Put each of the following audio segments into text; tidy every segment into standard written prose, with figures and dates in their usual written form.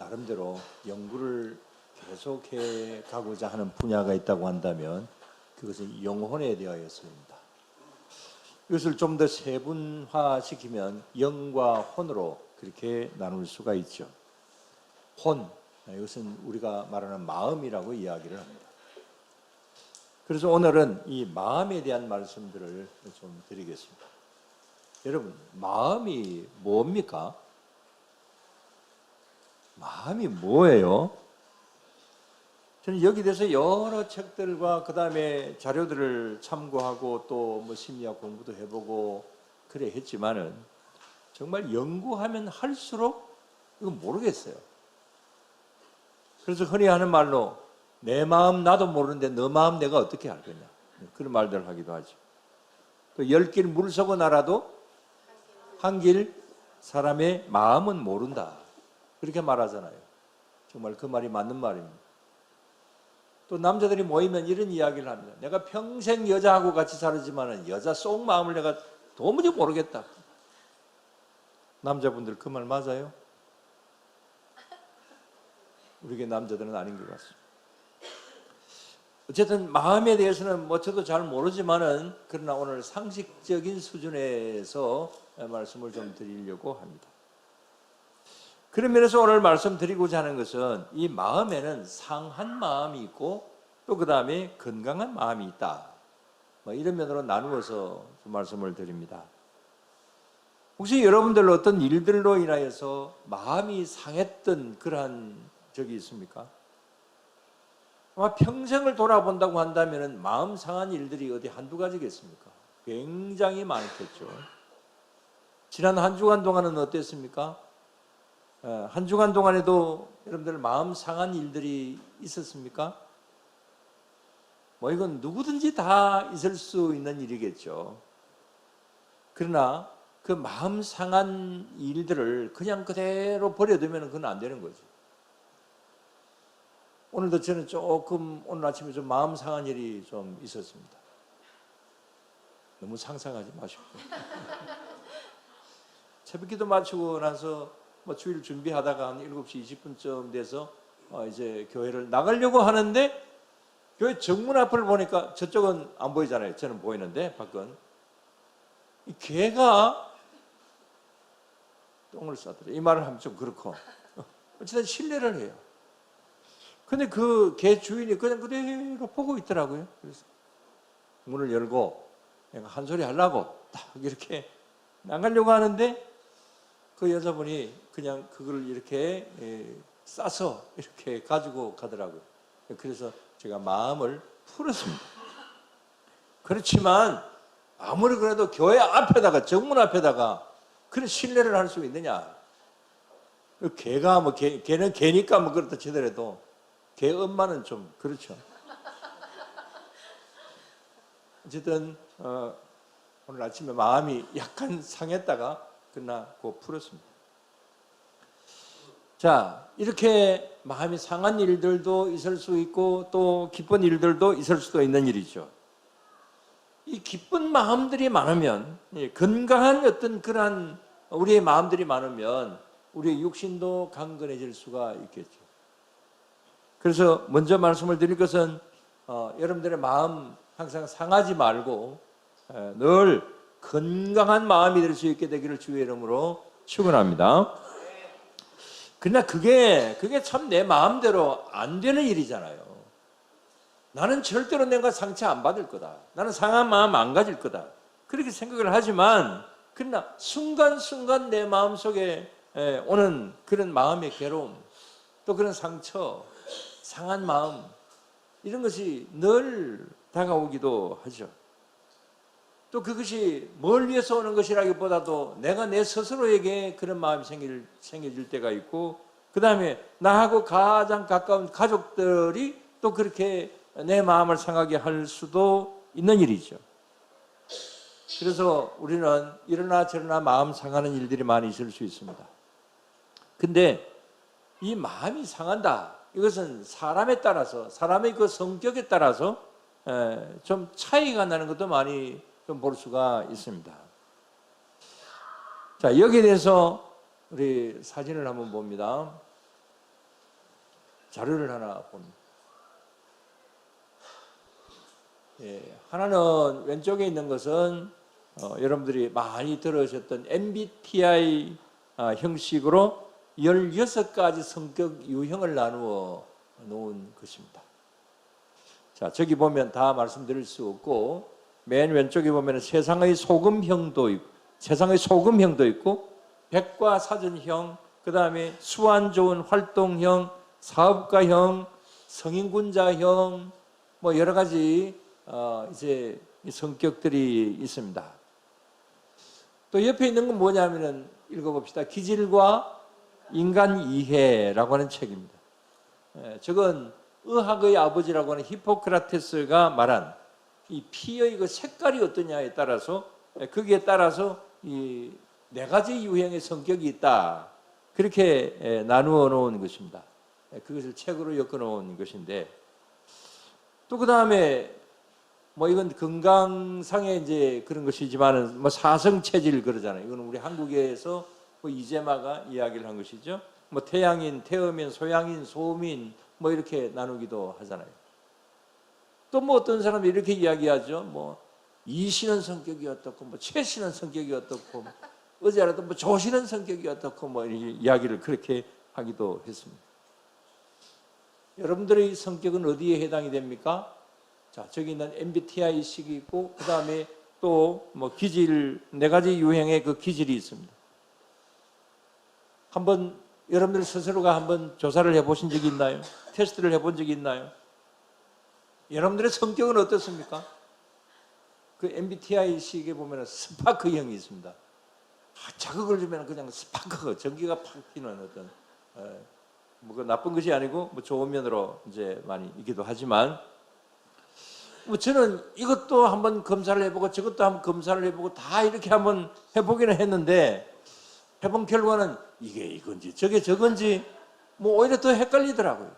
나름대로 연구를 계속해 가고자 하는 분야가 있다고 한다면 그것은 영혼에 대하여서입니다. 이것을 좀 더 세분화시키면 영과 혼으로 그렇게 나눌 수가 있죠. 혼, 이것은 우리가 말하는 마음이라고 이야기를 합니다. 그래서 오늘은 이 마음에 대한 말씀들을 좀 드리겠습니다. 여러분, 마음이 뭡니까? 마음이 뭐예요? 저는 여기 대해서 여러 책들과 그 다음에 자료들을 참고하고 또 뭐 심리학 공부도 해보고 그래 했지만은 정말 연구하면 할수록 이거 모르겠어요. 그래서 흔히 하는 말로 내 마음 나도 모르는데 너 마음 내가 어떻게 알겠냐, 그런 말들을 하기도 하죠. 또 10길 물서고 날아도 한 길 사람의 마음은 모른다, 그렇게 말하잖아요. 정말 그 말이 맞는 말입니다. 또 남자들이 모이면 이런 이야기를 합니다. 내가 평생 여자하고 같이 살았지만 여자 속 마음을 내가 도무지 모르겠다. 남자분들 그 말 맞아요? 우리게 남자들은 아닌 것 같습니다. 어쨌든 마음에 대해서는 뭐 저도 잘 모르지만은 그러나 오늘 상식적인 수준에서 말씀을 좀 드리려고 합니다. 그런 면에서 오늘 말씀드리고자 하는 것은 이 마음에는 상한 마음이 있고 또 그 다음에 건강한 마음이 있다, 뭐 이런 면으로 나누어서 좀 말씀을 드립니다. 혹시 여러분들 어떤 일들로 인하여서 마음이 상했던 그러한 적이 있습니까? 아마 평생을 돌아본다고 한다면 마음 상한 일들이 어디 한두 가지겠습니까? 굉장히 많겠죠. 지난 한 주간 동안은 어땠습니까? 한 주간 동안에도 여러분들 마음 상한 일들이 있었습니까? 뭐 이건 누구든지 다 있을 수 있는 일이겠죠. 그러나 그 마음 상한 일들을 그냥 그대로 버려두면 그건 안 되는 거죠. 오늘도 저는 조금 오늘 아침에 좀 마음 상한 일이 좀 있었습니다. 너무 상상하지 마시고. 새벽기도 마치고 나서 뭐 주일 준비하다가 한 7시 20분쯤 돼서 이제 교회를 나가려고 하는데 교회 정문 앞을 보니까 저쪽은 안 보이잖아요. 저는 보이는데 밖은 이 개가 똥을 싸더래. 이 말을 하면 좀 그렇고 어쨌든 신뢰를 해요. 근데 그 개 주인이 그냥 그대로 보고 있더라고요. 그래서 문을 열고 내가 한 소리 하려고 딱 이렇게 나가려고 하는데 그 여자분이 그냥 그걸 이렇게 싸서 이렇게 가지고 가더라고요. 그래서 제가 마음을 풀었습니다. 그렇지만 아무리 그래도 교회 앞에다가 정문 앞에다가 그런 신뢰를 할 수 있느냐? 개가 뭐 개는 개니까 뭐 그렇다 치더라도 개 엄마는 좀 그렇죠. 어쨌든 오늘 아침에 마음이 약간 상했다가 그러나 그거 풀었습니다. 자, 이렇게 마음이 상한 일들도 있을 수 있고 또 기쁜 일들도 있을 수도 있는 일이죠. 이 기쁜 마음들이 많으면, 건강한 어떤 그러한 우리의 마음들이 많으면 우리의 육신도 강건해질 수가 있겠죠. 그래서 먼저 말씀을 드릴 것은 여러분들의 마음 항상 상하지 말고 늘 건강한 마음이 될 수 있게 되기를 주의 이름으로 축원합니다. 그러나 그게 참 내 마음대로 안 되는 일이잖아요. 나는 절대로 내가 상처 안 받을 거다. 나는 상한 마음 안 가질 거다. 그렇게 생각을 하지만 그러나 순간순간 내 마음속에 오는 그런 마음의 괴로움, 또 그런 상처, 상한 마음, 이런 것이 늘 다가오기도 하죠. 또 그것이 뭘 위해서 오는 것이라기보다도 내가 내 스스로에게 그런 마음이 생겨질 때가 있고, 그 다음에 나하고 가장 가까운 가족들이 또 그렇게 내 마음을 상하게 할 수도 있는 일이죠. 그래서 우리는 이러나 저러나 마음 상하는 일들이 많이 있을 수 있습니다. 근데 이 마음이 상한다, 이것은 사람에 따라서, 사람의 그 성격에 따라서 좀 차이가 나는 것도 많이 좀 볼 수가 있습니다. 자, 여기에 대해서 우리 사진을 한번 봅니다. 자료를 하나 봅니다. 하나는 왼쪽에 있는 것은 여러분들이 많이 들으셨던 MBTI 형식으로 16가지 성격 유형을 나누어 놓은 것입니다. 자, 저기 보면 다 말씀드릴 수 없고 맨 왼쪽에 보면 세상의 소금형도 있고 백과사전형, 그 다음에 수완 좋은 활동형, 사업가형, 성인군자형, 뭐 여러 가지 이제 성격들이 있습니다. 또 옆에 있는 건 뭐냐면은 읽어봅시다. 기질과 인간 이해라고 하는 책입니다. 저건 의학의 아버지라고 하는 히포크라테스가 말한 이 피의 그 색깔이 어떠냐에 따라서 거기에 따라서 이 4가지 유형의 성격이 있다. 그렇게 나누어 놓은 것입니다. 그것을 책으로 엮어 놓은 것인데 또 그 다음에 뭐 이건 건강상의 이제 그런 것이지만은 뭐 사성체질 그러잖아요. 이거는 우리 한국에서 뭐 이재마가 이야기를 한 것이죠. 뭐 태양인, 태음인, 소양인, 소음인 뭐 이렇게 나누기도 하잖아요. 또 뭐 어떤 사람이 이렇게 이야기하죠. 뭐 이씨는 성격이 어떻고, 뭐 최씨는 성격이 어떻고, 어제라도 뭐 조씨는 성격이 어떻고, 뭐 이야기를 그렇게 하기도 했습니다. 여러분들의 성격은 어디에 해당이 됩니까? 자, 저기 있는 MBTI식이 있고, 그 다음에 또 뭐 기질, 4가지 유형의 그 기질이 있습니다. 한번 여러분들 스스로가 한번 조사를 해보신 적이 있나요? 테스트를 해본 적이 있나요? 여러분들의 성격은 어떻습니까? 그 MBTI식에 보면 스파크형이 있습니다. 자극을 주면 그냥 스파크, 전기가 팍 튀는 어떤, 뭐 그 나쁜 것이 아니고 뭐 좋은 면으로 이제 많이 있기도 하지만, 뭐 저는 이것도 한번 검사를 해보고 저것도 한번 검사를 해보고 다 이렇게 한번 해보기는 했는데 해본 결과는 이게 이건지 저게 저건지 뭐 오히려 더 헷갈리더라고요.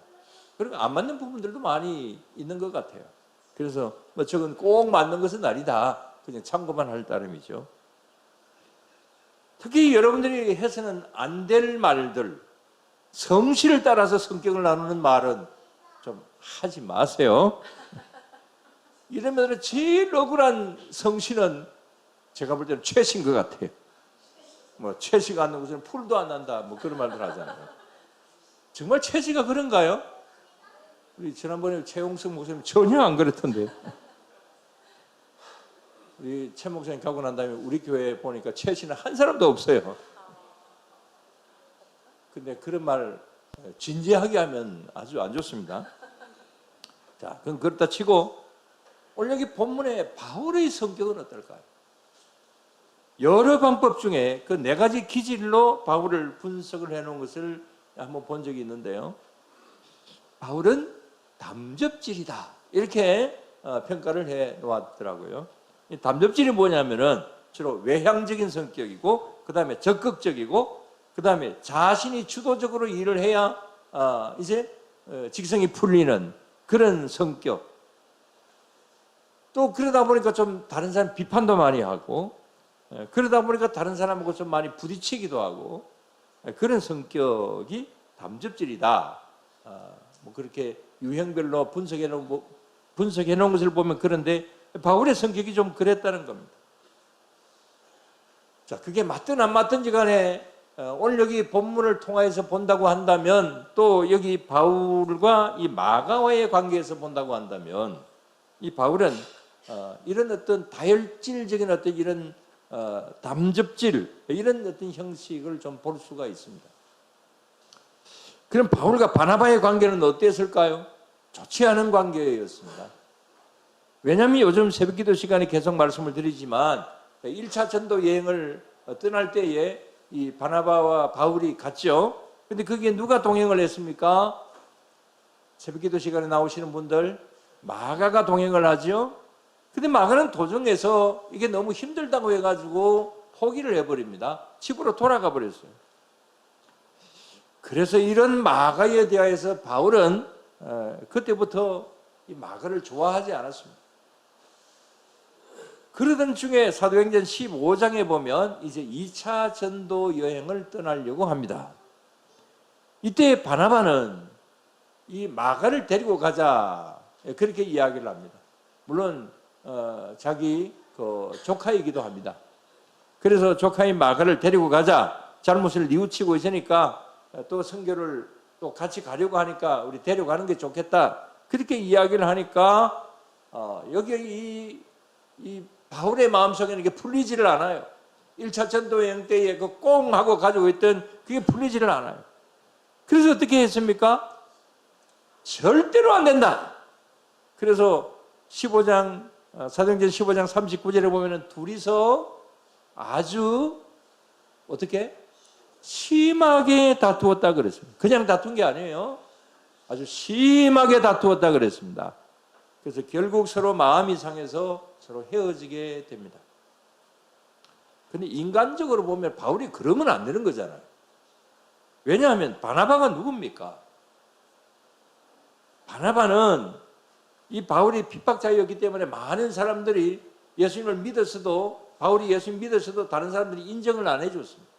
그리고 안 맞는 부분들도 많이 있는 것 같아요. 그래서 뭐 저건 꼭 맞는 것은 아니다. 그냥 참고만 할 따름이죠. 특히 여러분들이 해서는 안 될 말들, 성실을 따라서 성격을 나누는 말은 좀 하지 마세요. 이러면 제일 억울한 성씨는 제가 볼 때는 최씨인 것 같아요. 뭐 최씨가 안 나는 것은 풀도 안 난다. 뭐 그런 말들 하잖아요. 정말 최씨가 그런가요? 우리 지난번에 최홍석 목사님 전혀 안 그랬던데. 우리 최 목사님 가고 난 다음에 우리 교회에 보니까 최씨는 한 사람도 없어요. 근데 그런 말 진지하게 하면 아주 안 좋습니다. 자, 그럼 그렇다 치고 오늘 여기 본문에 바울의 성격은 어떨까요? 여러 방법 중에 그 4가지 기질로 바울을 분석을 해놓은 것을 한번 본 적이 있는데요. 바울은 담접질이다. 이렇게 평가를 해 놓았더라고요. 이 담접질이 뭐냐면은 주로 외향적인 성격이고, 그 다음에 적극적이고, 그 다음에 자신이 주도적으로 일을 해야 이제 직성이 풀리는 그런 성격. 또 그러다 보니까 좀 다른 사람 비판도 많이 하고, 그러다 보니까 다른 사람하고 좀 많이 부딪히기도 하고, 그런 성격이 담접질이다. 뭐 그렇게 유형별로 분석해 놓은 것을 보면 그런데 바울의 성격이 좀 그랬다는 겁니다. 자, 그게 맞든 안 맞든지 간에 오늘 여기 본문을 통해서 본다고 한다면, 또 여기 바울과 이 마가와의 관계에서 본다고 한다면, 이 바울은 이런 어떤 다혈질적인 어떤 이런 담접질, 이런 어떤 형식을 좀 볼 수가 있습니다. 그럼 바울과 바나바의 관계는 어땠을까요? 좋지 않은 관계였습니다. 왜냐하면 요즘 새벽기도 시간에 계속 말씀을 드리지만 1차 전도 여행을 떠날 때에 이 바나바와 바울이 갔죠. 근데 거기에 누가 동행을 했습니까? 새벽기도 시간에 나오시는 분들, 마가가 동행을 하죠. 근데 마가는 도중에서 이게 너무 힘들다고 해가지고 포기를 해버립니다. 집으로 돌아가 버렸어요. 그래서 이런 마가에 대하여서 바울은 그때부터 이 마가를 좋아하지 않았습니다. 그러던 중에 사도행전 15장에 보면 이제 2차 전도 여행을 떠나려고 합니다. 이때 바나바는 이 마가를 데리고 가자, 그렇게 이야기를 합니다. 물론 자기 그 조카이기도 합니다. 그래서 조카인 마가를 데리고 가자, 잘못을 뉘우치고 있으니까 또 선교를 또 같이 가려고 하니까 우리 데려가는 게 좋겠다, 그렇게 이야기를 하니까 여기 이 바울의 마음속에는 이게 풀리지를 않아요. 1차 전도 여행 때에 그 꽁 하고 가지고 있던 그게 풀리지를 않아요. 그래서 어떻게 했습니까? 절대로 안 된다. 그래서 15장 사도행전 15장 39절에 보면은 둘이서 아주 어떻게 심하게 다투었다 그랬습니다. 그냥 다툰 게 아니에요. 아주 심하게 다투었다 그랬습니다. 그래서 결국 서로 마음이 상해서 서로 헤어지게 됩니다. 근데 인간적으로 보면 바울이 그러면 안 되는 거잖아요. 왜냐하면 바나바가 누굽니까? 바나바는 이 바울이 핍박자였기 때문에 많은 사람들이 예수님을 믿었어도, 바울이 예수님 믿었어도 다른 사람들이 인정을 안 해줬습니다.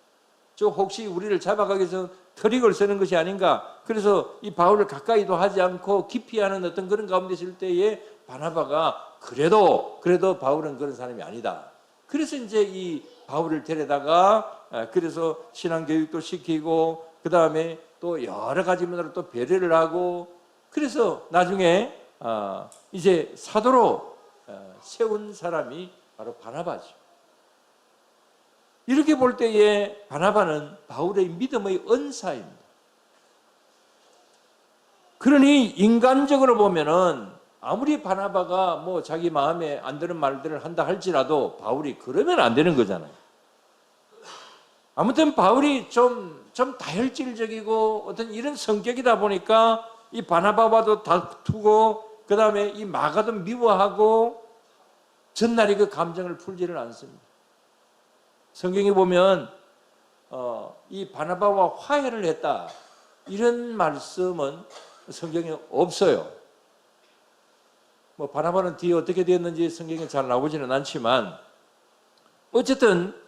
저 혹시 우리를 잡아가기 위해서 트릭을 쓰는 것이 아닌가. 그래서 이 바울을 가까이도 하지 않고 기피하는 어떤 그런 가운데 있을 때에 바나바가 그래도 바울은 그런 사람이 아니다. 그래서 이제 이 바울을 데려다가 그래서 신앙교육도 시키고 그 다음에 또 여러 가지 면으로 또 배려를 하고, 그래서 나중에 이제 사도로 세운 사람이 바로 바나바죠. 이렇게 볼 때에 바나바는 바울의 믿음의 은사입니다. 그러니 인간적으로 보면은 아무리 바나바가 뭐 자기 마음에 안 드는 말들을 한다 할지라도 바울이 그러면 안 되는 거잖아요. 아무튼 바울이 좀 다혈질적이고 어떤 이런 성격이다 보니까 이 바나바와도 다투고 그 다음에 이 마가도 미워하고 전날이 그 감정을 풀지를 않습니다. 성경에 보면 이 바나바와 화해를 했다, 이런 말씀은 성경에 없어요. 뭐 바나바는 뒤에 어떻게 되었는지 성경에 잘 나오지는 않지만 어쨌든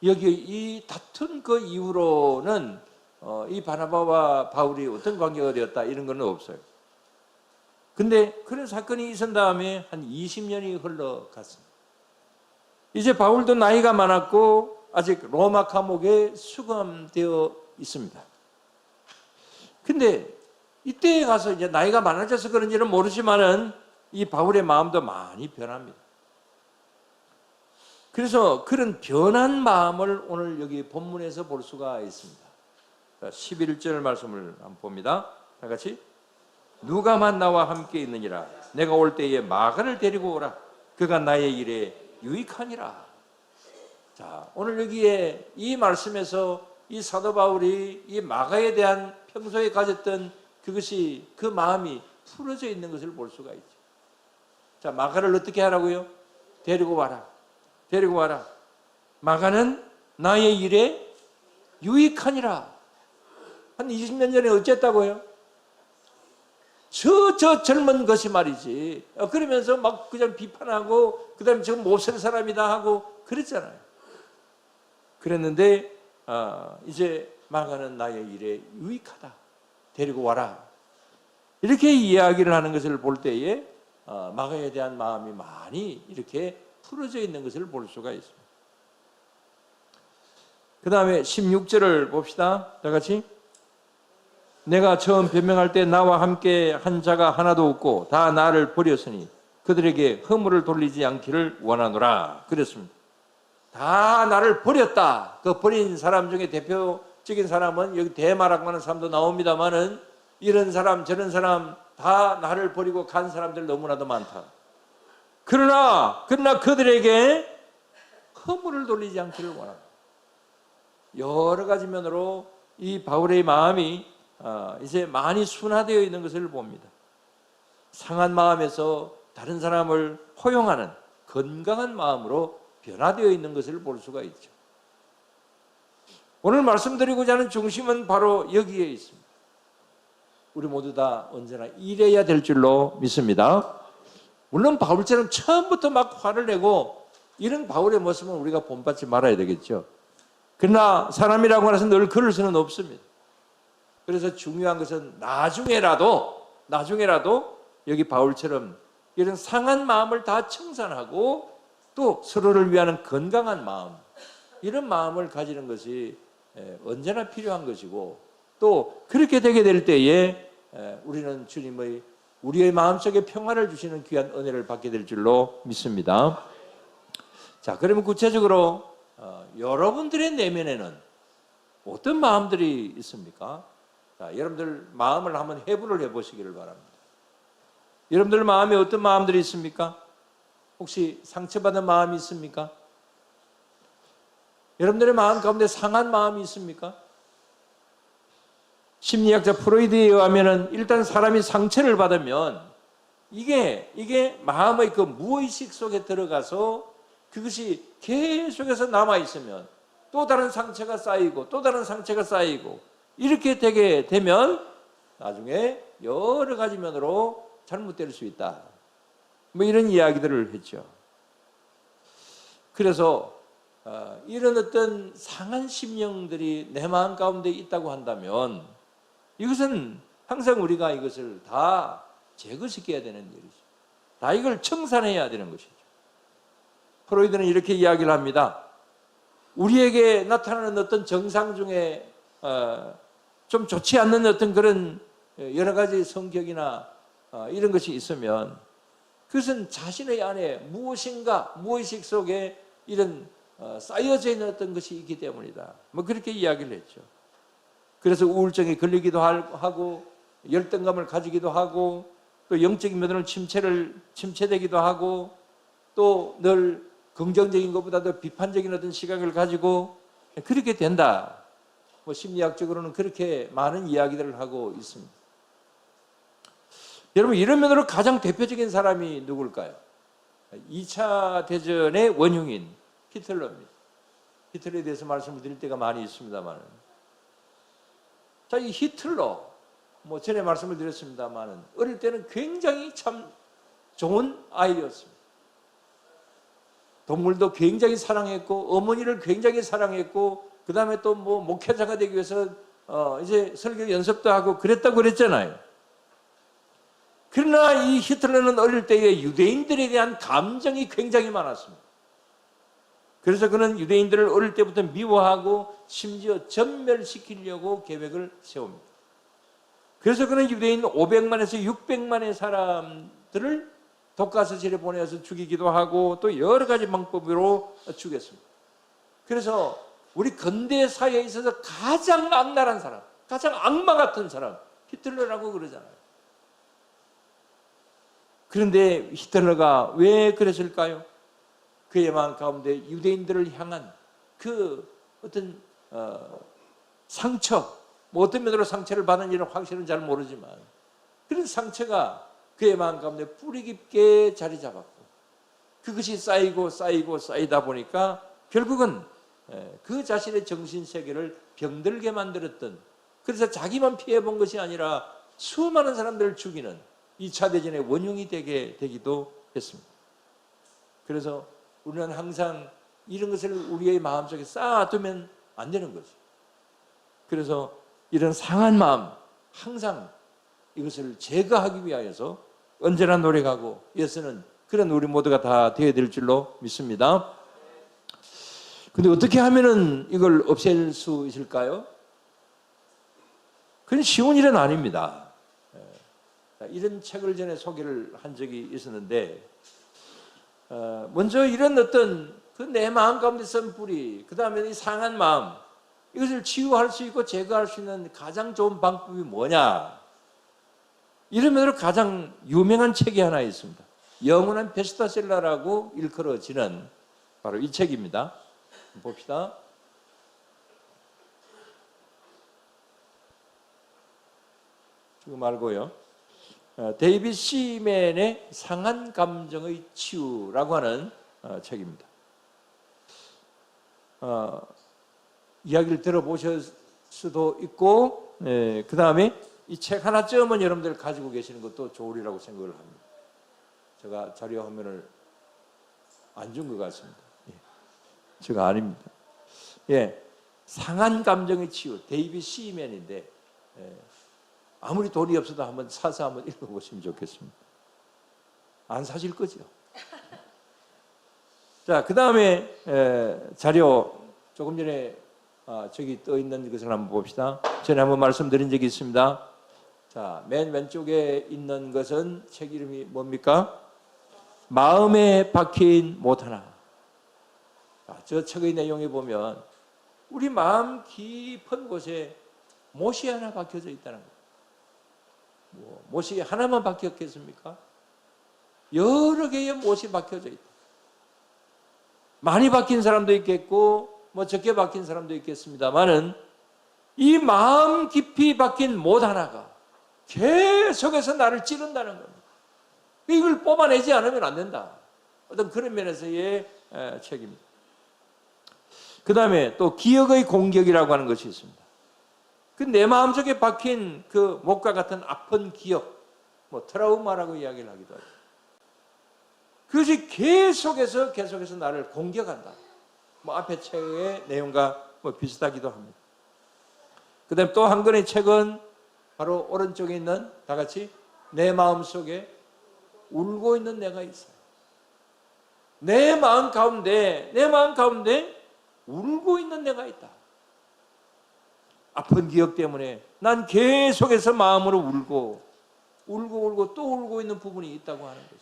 여기 이 다툰 그 이후로는 이 바나바와 바울이 어떤 관계가 되었다, 이런 건 없어요. 근데 그런 사건이 있은 다음에 한 20년이 흘러갔습니다. 이제 바울도 나이가 많았고 아직 로마 감옥에 수감되어 있습니다. 근데 이때에 가서 이제 나이가 많아져서 그런지는 모르지만은 이 바울의 마음도 많이 변합니다. 그래서 그런 변한 마음을 오늘 여기 본문에서 볼 수가 있습니다. 11절 말씀을 한번 봅니다. 다 같이. 누가만 나와 함께 있느니라. 내가 올 때에 마가를 데리고 오라. 그가 나의 일에 유익하니라. 자, 오늘 여기에 이 말씀에서 이 사도 바울이 이 마가에 대한 평소에 가졌던 그것이, 그 마음이 풀어져 있는 것을 볼 수가 있죠. 자, 마가를 어떻게 하라고요? 데리고 와라. 데리고 와라. 마가는 나의 일에 유익하니라. 한 20년 전에 어쨌다고요? 저 젊은 것이 말이지. 그러면서 막 그냥 비판하고 그 다음에 저건 못 살 사람이다 하고 그랬잖아요. 그랬는데 이제 마가는 나의 일에 유익하다. 데리고 와라. 이렇게 이야기를 하는 것을 볼 때에 마가에 대한 마음이 많이 이렇게 풀어져 있는 것을 볼 수가 있습니다. 그 다음에 16절을 봅시다. 다 같이. 내가 처음 변명할 때 나와 함께 한 자가 하나도 없고 다 나를 버렸으니 그들에게 허물을 돌리지 않기를 원하노라. 그랬습니다. 다 나를 버렸다. 그 버린 사람 중에 대표적인 사람은 여기 대마라고 하는 사람도 나옵니다만은 이런 사람 저런 사람 다 나를 버리고 간 사람들 너무나도 많다. 그러나 그들에게 허물을 돌리지 않기를 원한다. 여러 가지 면으로 이 바울의 마음이 이제 많이 순화되어 있는 것을 봅니다. 상한 마음에서 다른 사람을 포용하는 건강한 마음으로 변화되어 있는 것을 볼 수가 있죠. 오늘 말씀드리고자 하는 중심은 바로 여기에 있습니다. 우리 모두 다 언제나 이래야 될 줄로 믿습니다. 물론 바울처럼 처음부터 막 화를 내고 이런 바울의 모습은 우리가 본받지 말아야 되겠죠. 그러나 사람이라고 해서 늘 그럴 수는 없습니다. 그래서 중요한 것은 나중에라도 여기 바울처럼 이런 상한 마음을 다 청산하고 또 서로를 위하는 건강한 마음, 이런 마음을 가지는 것이 언제나 필요한 것이고, 또 그렇게 되게 될 때에 우리는 우리의 마음속에 평화를 주시는 귀한 은혜를 받게 될 줄로 믿습니다. 자, 그러면 구체적으로 여러분들의 내면에는 어떤 마음들이 있습니까? 자, 여러분들 마음을 한번 해부를 해보시기를 바랍니다. 여러분들 마음에 어떤 마음들이 있습니까? 혹시 상처받은 마음이 있습니까? 여러분들의 마음 가운데 상한 마음이 있습니까? 심리학자 프로이드에 의하면 일단 사람이 상처를 받으면 이게 마음의 그 무의식 속에 들어가서 그것이 계속해서 남아있으면 또 다른 상처가 쌓이고 또 다른 상처가 쌓이고 이렇게 되게 되면 나중에 여러 가지 면으로 잘못될 수 있다. 뭐 이런 이야기들을 했죠. 그래서 이런 어떤 상한 심령들이 내 마음 가운데 있다고 한다면 이것은 항상 우리가 이것을 다 제거시켜야 되는 일이죠. 다 이걸 청산해야 되는 것이죠. 프로이드는 이렇게 이야기를 합니다. 우리에게 나타나는 어떤 정상 중에 좀 좋지 않는 어떤 그런 여러 가지 성격이나 이런 것이 있으면 그것은 자신의 안에 무엇인가 무의식 속에 이런 쌓여져 있는 어떤 것이 있기 때문이다. 뭐 그렇게 이야기를 했죠. 그래서 우울증에 걸리기도 하고 열등감을 가지기도 하고 또 영적인 면으로 침체되기도 하고 또 늘 긍정적인 것보다도 비판적인 어떤 시각을 가지고 그렇게 된다. 뭐 심리학적으로는 그렇게 많은 이야기들을 하고 있습니다. 여러분, 이런 면으로 가장 대표적인 사람이 누굴까요? 2차 대전의 원흉인 히틀러입니다. 히틀러에 대해서 말씀을 드릴 때가 많이 있습니다만, 자, 이 히틀러, 뭐 전에 말씀을 드렸습니다만, 어릴 때는 굉장히 참 좋은 아이였습니다. 동물도 굉장히 사랑했고, 어머니를 굉장히 사랑했고, 그 다음에 또 뭐 목회자가 되기 위해서 이제 설교 연습도 하고 그랬다고 그랬잖아요. 그러나 이 히틀러는 어릴 때에 유대인들에 대한 감정이 굉장히 많았습니다. 그래서 그는 유대인들을 어릴 때부터 미워하고 심지어 전멸시키려고 계획을 세웁니다. 그래서 그는 유대인 500만에서 600만의 사람들을 독가스실에 보내서 죽이기도 하고 또 여러 가지 방법으로 죽였습니다. 그래서 우리 근대 사회에 있어서 가장 악랄한 사람, 가장 악마 같은 사람, 히틀러라고 그러잖아요. 그런데 히틀러가 왜 그랬을까요? 그의 마음 가운데 유대인들을 향한 그 어떤 상처, 뭐 어떤 면으로 상처를 받은 일은 확실은 잘 모르지만 그런 상처가 그의 마음 가운데 뿌리 깊게 자리 잡았고 그것이 쌓이다 보니까 결국은 그 자신의 정신세계를 병들게 만들었던, 그래서 자기만 피해본 것이 아니라 수많은 사람들을 죽이는 2차 대전의 원흉이 되기도 했습니다. 그래서 우리는 항상 이런 것을 우리의 마음속에 쌓아두면 안 되는 거죠. 그래서 이런 상한 마음 항상 이것을 제거하기 위하여서 언제나 노력하고 애쓰는 그런 우리 모두가 다 되어야 될 줄로 믿습니다. 근데 어떻게 하면은 이걸 없앨 수 있을까요? 그건 쉬운 일은 아닙니다. 이런 책을 전에 소개를 한 적이 있었는데 먼저 이런 어떤 그 내 마음 가운데 선 뿌리, 그 다음에 이 상한 마음, 이것을 치유할 수 있고 제거할 수 있는 가장 좋은 방법이 뭐냐? 이런 면으로 가장 유명한 책이 하나 있습니다. 영원한 베스트셀러라고 일컬어지는 바로 이 책입니다. 봅시다. 지금 말고요. 데이비드 시맨의 상한 감정의 치유라고 하는 책입니다. 이야기를 들어보실 수도 있고, 그 다음에 이 책 하나쯤은 여러분들 가지고 계시는 것도 좋으리라고 생각을 합니다. 제가 자료 화면을 안 준 것 같습니다. 제가 아닙니다. 상한 감정의 치유, 데이비드 시맨인데 아무리 돈이 없어도 한번 사서 한번 읽어보시면 좋겠습니다. 안 사실 거죠. 자, 그 다음에 자료 조금 전에 저기 떠 있는 것을 한번 봅시다. 전에 한번 말씀드린 적이 있습니다. 자, 맨 왼쪽에 있는 것은 책 이름이 뭡니까? 마음에 박힌 못 하나. 저 책의 내용에 보면 우리 마음 깊은 곳에 못이 하나 박혀져 있다는 거예요. 못이 하나만 박혔겠습니까? 여러 개의 못이 박혀져 있다. 많이 박힌 사람도 있겠고 적게 박힌 사람도 있겠습니다만은 이 마음 깊이 박힌 못 하나가 계속해서 나를 찌른다는 겁니다. 이걸 뽑아내지 않으면 안 된다. 어떤 그런 면에서의 책입니다. 그 다음에 또 기억의 공격이라고 하는 것이 있습니다. 그 내 마음속에 박힌 그 못과 같은 아픈 기억, 트라우마라고 이야기를 하기도 하죠. 그것이 계속해서 나를 공격한다. 앞에 책의 내용과 비슷하기도 합니다. 그 다음에 또 한 권의 책은 바로 오른쪽에 있는 다 같이 내 마음속에 울고 있는 내가 있어요. 내 마음 가운데 울고 있는 내가 있다. 아픈 기억 때문에 난 계속해서 마음으로 울고 또 울고 있는 부분이 있다고 하는 거죠.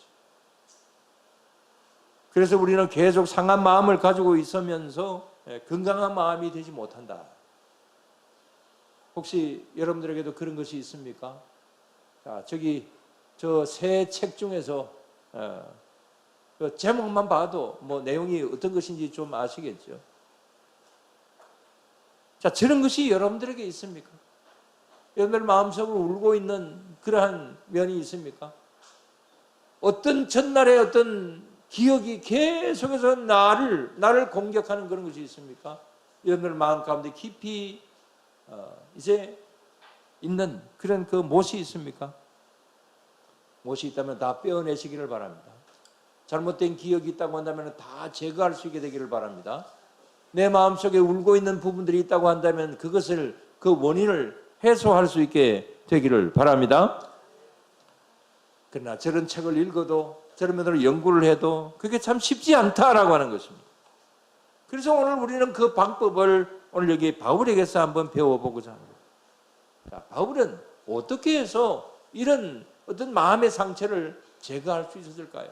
그래서 우리는 계속 상한 마음을 가지고 있으면서 건강한 마음이 되지 못한다. 혹시 여러분들에게도 그런 것이 있습니까? 자, 저 새 책 중에서 그 제목만 봐도 내용이 어떤 것인지 좀 아시겠죠? 자, 저런 것이 여러분들에게 있습니까? 여러분들 마음속으로 울고 있는 그러한 면이 있습니까? 어떤 전날의 어떤 기억이 계속해서 나를 공격하는 그런 것이 있습니까? 여러분들 마음 가운데 깊이 이제 있는 그런 그 못이 있습니까? 못이 있다면 다 빼어내시기를 바랍니다. 잘못된 기억이 있다고 한다면 다 제거할 수 있게 되기를 바랍니다. 내 마음속에 울고 있는 부분들이 있다고 한다면 그 원인을 해소할 수 있게 되기를 바랍니다. 그러나 저런 책을 읽어도 저런 면으로 연구를 해도 그게 참 쉽지 않다라고 하는 것입니다. 그래서 오늘 우리는 그 방법을 오늘 여기 바울에게서 한번 배워보고자 합니다. 자, 바울은 어떻게 해서 이런 어떤 마음의 상처를 제거할 수 있었을까요?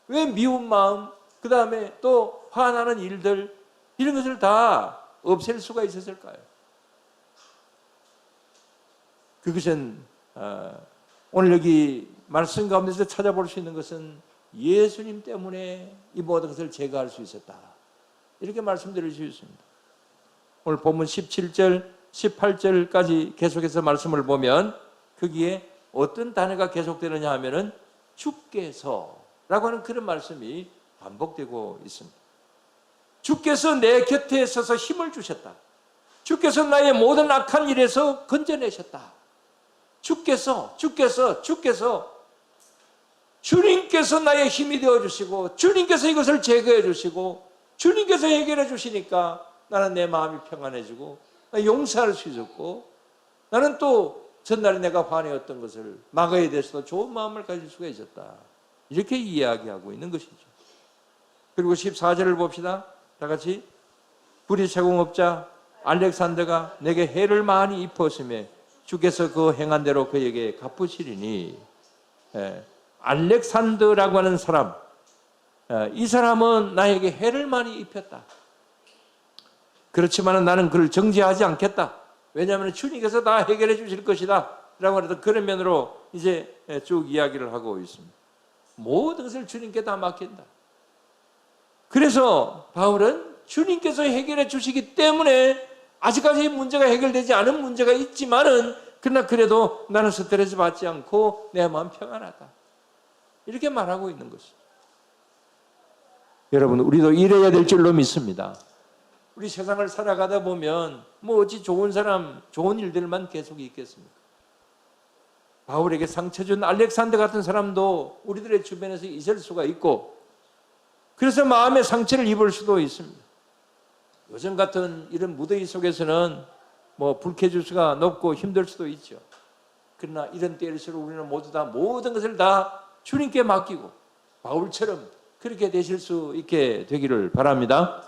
왜 미운 마음, 그 다음에 또 화나는 일들 이런 것을 다 없앨 수가 있었을까요? 그것은 오늘 여기 말씀 가운데서 찾아볼 수 있는 것은 예수님 때문에 이 모든 것을 제거할 수 있었다. 이렇게 말씀드릴 수 있습니다. 오늘 본문 17절, 18절까지 계속해서 말씀을 보면 거기에 어떤 단어가 계속되느냐 하면은 주께서라고 하는 그런 말씀이 반복되고 있습니다. 주께서 내 곁에 서서 힘을 주셨다. 주께서 나의 모든 악한 일에서 건져내셨다. 주님께서 나의 힘이 되어주시고 주님께서 이것을 제거해 주시고 주님께서 해결해 주시니까 나는 내 마음이 평안해지고 용서할 수 있었고 나는 또 전날에 내가 화내었던 것을 막아야 돼서 좋은 마음을 가질 수가 있었다. 이렇게 이야기하고 있는 것이죠. 그리고 14절을 봅시다. 다 같이 불의 제공업자 알렉산더가 내게 해를 많이 입었으며 주께서 그 행한 대로 그에게 갚으시리니. 알렉산더라고 하는 사람, 이 사람은 나에게 해를 많이 입혔다. 그렇지만 나는 그를 정죄하지 않겠다. 왜냐하면 주님께서 다 해결해 주실 것이다 라고 하는 그런 면으로 이제 쭉 이야기를 하고 있습니다. 모든 것을 주님께 다 맡긴다. 그래서 바울은 주님께서 해결해 주시기 때문에 아직까지 문제가 해결되지 않은 문제가 있지만은 그러나 그래도 나는 스트레스 받지 않고 내 마음 평안하다. 이렇게 말하고 있는 것이죠. 여러분, 우리도 이래야 될 줄로 믿습니다. 우리 세상을 살아가다 보면 어찌 좋은 사람, 좋은 일들만 계속 있겠습니까? 바울에게 상처 준 알렉산더 같은 사람도 우리들의 주변에서 있을 수가 있고 그래서 마음의 상처를 입을 수도 있습니다. 요즘 같은 이런 무더위 속에서는 뭐 불쾌지수가 높고 힘들 수도 있죠. 그러나 이런 때일수록 우리는 모두 다 모든 것을 다 주님께 맡기고 바울처럼 그렇게 되실 수 있게 되기를 바랍니다.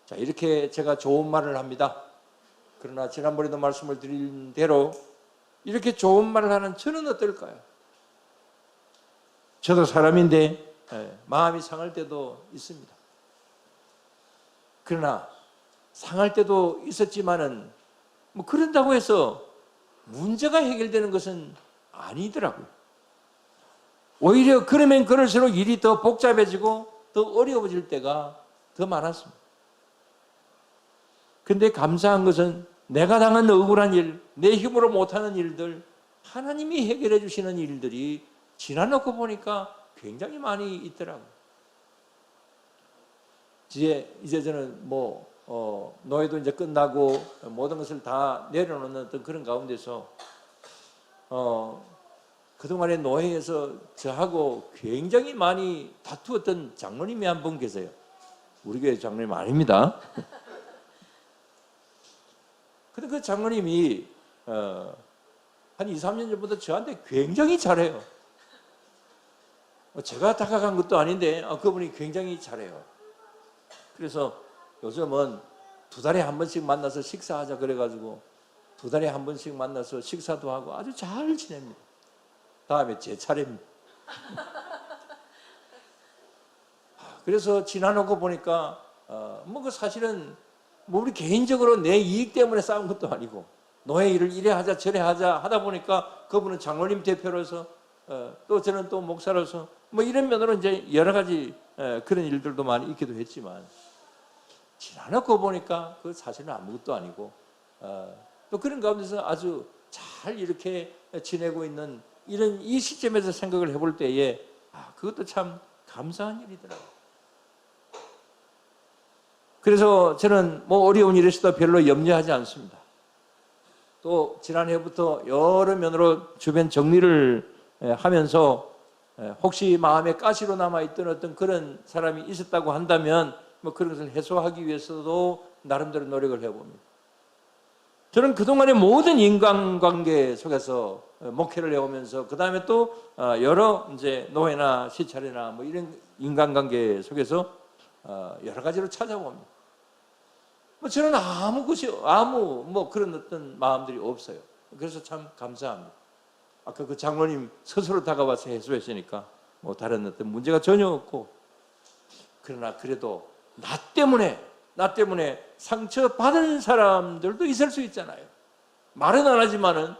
자, 이렇게 제가 좋은 말을 합니다. 그러나 지난번에도 말씀을 드린 대로 이렇게 좋은 말을 하는 저는 어떨까요? 저도 사람인데 마음이 상할 때도 있습니다. 그러나 상할 때도 있었지만은 뭐 그런다고 해서 문제가 해결되는 것은 아니더라고요. 오히려 그러면 그럴수록 일이 더 복잡해지고 더 어려워질 때가 더 많았습니다. 그런데 감사한 것은 내가 당한 억울한 일, 내 힘으로 못하는 일들, 하나님이 해결해 주시는 일들이 지나놓고 보니까 굉장히 많이 있더라고요. 이제 저는 노예도 이제 끝나고 모든 것을 다 내려놓는 어떤 그런 가운데서 그동안의 노예에서 저하고 굉장히 많이 다투었던 장로님이 한 분 계세요. 우리 교회 장로님 아닙니다. 근데 그 장로님이 한 2, 3년 전부터 저한테 굉장히 잘해요. 제가 다가간 것도 아닌데 그분이 굉장히 잘해요. 그래서 요즘은 2달에 한 번씩 만나서 식사하자 그래가지고 2달에 한 번씩 만나서 식사도 하고 아주 잘 지냅니다. 다음에 제 차례입니다. 그래서 지나놓고 보니까 그 사실은 우리 개인적으로 내 이익 때문에 싸운 것도 아니고 노예 일을 이래 하자 저래 하자 하다 보니까 그분은 장로님 대표로서 또 저는 또 목사로서 이런 면으로 이제 여러 가지 그런 일들도 많이 있기도 했지만 지나놓고 보니까 그 사실은 아무것도 아니고 또 그런 가운데서 아주 잘 이렇게 지내고 있는 이 시점에서 생각을 해볼 때에 그것도 참 감사한 일이더라고요. 그래서 저는 어려운 일에 있어도 별로 염려하지 않습니다. 또 지난해부터 여러 면으로 주변 정리를 하면서 혹시 마음에 가시로 남아있던 어떤 그런 사람이 있었다고 한다면 그런 것을 해소하기 위해서도 나름대로 노력을 해봅니다. 저는 그동안의 모든 인간관계 속에서 목회를 해오면서 그 다음에 또 여러 이제 노예나 시찰이나 이런 인간관계 속에서 여러 가지로 찾아봅니다. 저는 그런 어떤 마음들이 없어요. 그래서 참 감사합니다. 아까 그 장로님 스스로 다가와서 해소했으니까 다른 어떤 문제가 전혀 없고, 그러나 그래도 나 때문에 상처받은 사람들도 있을 수 있잖아요. 말은 안 하지만은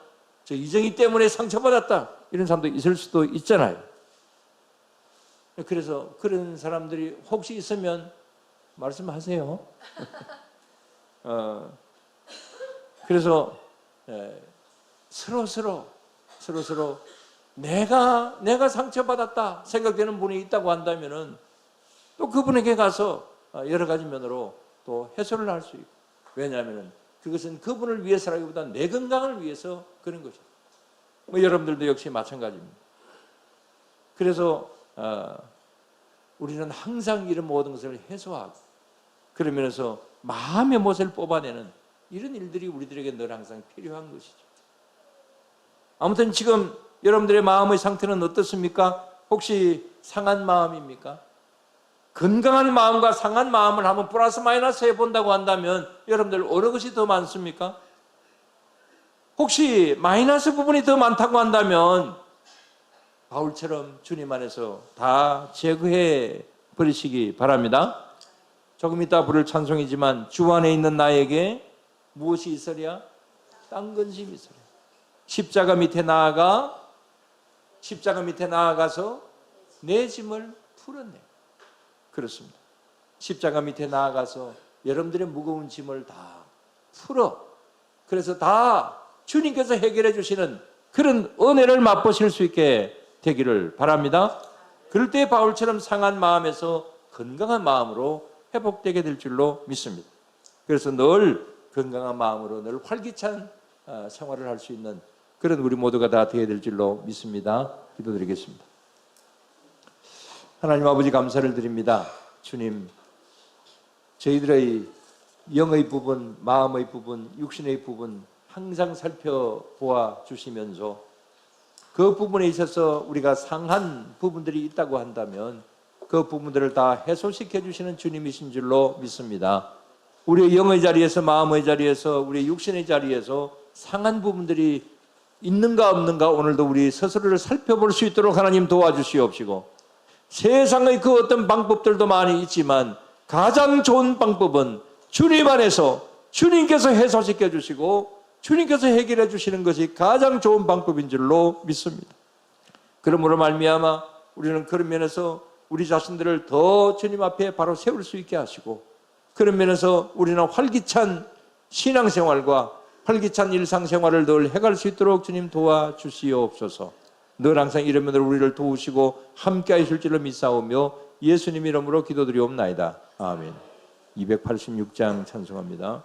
저 이정희 때문에 상처받았다 이런 사람도 있을 수도 있잖아요. 그래서 그런 사람들이 혹시 있으면 말씀하세요. 그래서 서로 내가 상처받았다 생각되는 분이 있다고 한다면은 또 그분에게 가서 여러 가지 면으로 또 해소를 할 수 있고, 왜냐하면은 그것은 그분을 위해서라기보다 내 건강을 위해서 그런 거죠. 여러분들도 역시 마찬가지입니다. 그래서 우리는 항상 이런 모든 것을 해소하고 그러면서 마음의 못을 뽑아내는 이런 일들이 우리들에게 늘 항상 필요한 것이죠. 아무튼 지금 여러분들의 마음의 상태는 어떻습니까? 혹시 상한 마음입니까? 건강한 마음과 상한 마음을 한번 플러스 마이너스 해본다고 한다면 여러분들 어느 것이 더 많습니까? 혹시 마이너스 부분이 더 많다고 한다면 바울처럼 주님 안에서 다 제거해 버리시기 바랍니다. 조금 이따 부를 찬송이지만 주 안에 있는 나에게 무엇이 있으랴? 딴 근심이 있으랴. 십자가 밑에 나아가서 내 짐을 풀었네. 그렇습니다. 십자가 밑에 나아가서 여러분들의 무거운 짐을 다 풀어. 그래서 다 주님께서 해결해 주시는 그런 은혜를 맛보실 수 있게 되기를 바랍니다. 그럴 때 바울처럼 상한 마음에서 건강한 마음으로 회복되게 될 줄로 믿습니다. 그래서 늘 건강한 마음으로 늘 활기찬 생활을 할 수 있는 그런 우리 모두가 다 되어야 될 줄로 믿습니다. 기도드리겠습니다. 하나님 아버지 감사를 드립니다. 주님, 저희들의 영의 부분, 마음의 부분, 육신의 부분 항상 살펴보아 주시면서 그 부분에 있어서 우리가 상한 부분들이 있다고 한다면 그 부분들을 다 해소시켜 주시는 주님이신 줄로 믿습니다. 우리의 영의 자리에서, 마음의 자리에서, 우리의 육신의 자리에서 상한 부분들이 있는가 없는가 오늘도 우리 스스로를 살펴볼 수 있도록 하나님 도와주시옵시고, 세상의 그 어떤 방법들도 많이 있지만 가장 좋은 방법은 주님 안에서 주님께서 해소시켜 주시고 주님께서 해결해 주시는 것이 가장 좋은 방법인 줄로 믿습니다. 그러므로 말미암아 우리는 그런 면에서 우리 자신들을 더 주님 앞에 바로 세울 수 있게 하시고, 그런 면에서 우리는 활기찬 신앙생활과 활기찬 일상생활을 늘 해갈 수 있도록 주님 도와주시옵소서. 늘 항상 이런 면으로 우리를 도우시고 함께 하실 줄로 믿사오며 예수님 이름으로 기도드리옵나이다. 아멘. 286장 찬송합니다.